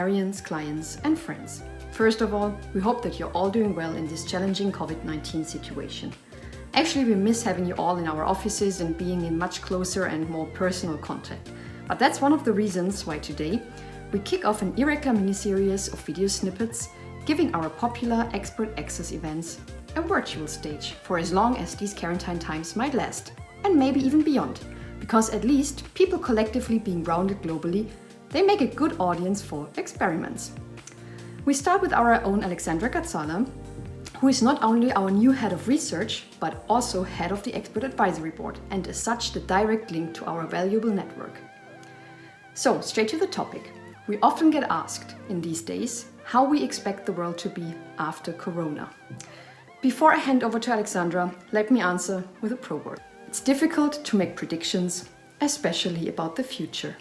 librarians, clients, and friends. First of all, we hope that you're all doing well in this challenging COVID-19 situation. Actually, we miss having you all in our offices and being in much closer and more personal contact. But that's one of the reasons why today we kick off an irregular mini-series of video snippets, giving our popular expert access events a virtual stage for as long as these quarantine times might last, and maybe even beyond, because at least people collectively being rounded globally, they make a good audience for experiments. We start with our own Aleksandra Gadzala, who is not only our new head of research, but also head of the expert advisory board, and as such the direct link to our valuable network. So, straight to the topic. We often get asked in these days how we expect the world to be after Corona. Before I hand over to Aleksandra, let me answer with a pro word. It's difficult to make predictions, especially about the future.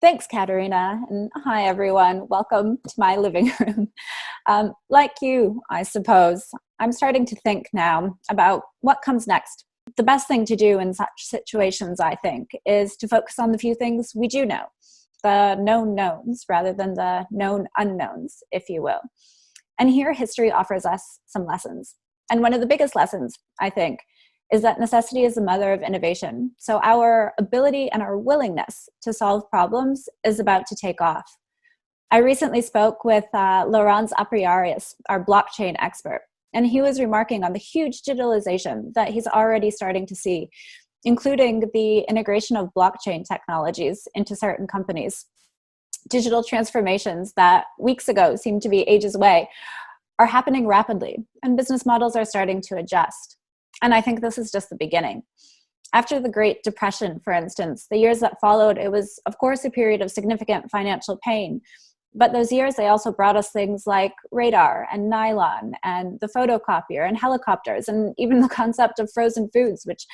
Thanks, Katharina, and hi everyone. Welcome to my living room. Like you, I suppose, I'm starting to think now about what comes next. The best thing to do in such situations, I think, is to focus on the few things we do know, the known knowns rather than the known unknowns, if you will. And here history offers us some lessons. And one of the biggest lessons, I think, is that necessity is the mother of innovation. So our ability and our willingness to solve problems is about to take off. I recently spoke with Laurenz Apiarius, our blockchain expert, and he was remarking on the huge digitalization that he's already starting to see, including the integration of blockchain technologies into certain companies. Digital transformations that weeks ago seemed to be ages away are happening rapidly, and business models are starting to adjust. And I think this is just the beginning. After the Great Depression, for instance, the years that followed, it was, of course, a period of significant financial pain. But those years, they also brought us things like radar and nylon and the photocopier and helicopters and even the concept of frozen foods, which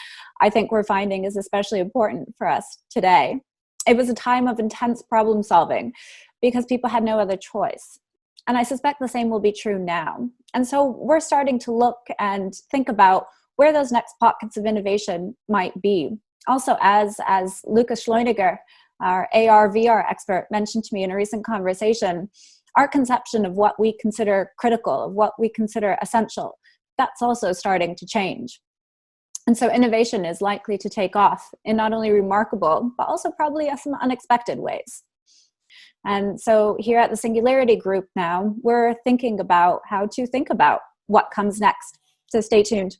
I think we're finding is especially important for us today. It was a time of intense problem solving because people had no other choice. And I suspect the same will be true now. And so we're starting to look and think about where those next pockets of innovation might be. Also, as Lukas Schleuniger, our AR/VR expert, mentioned to me in a recent conversation, our conception of what we consider critical, of what we consider essential, that's also starting to change. And so innovation is likely to take off in not only remarkable, but also probably some unexpected ways. And so here at the Singularity group now, we're thinking about how to think about what comes next. So stay tuned.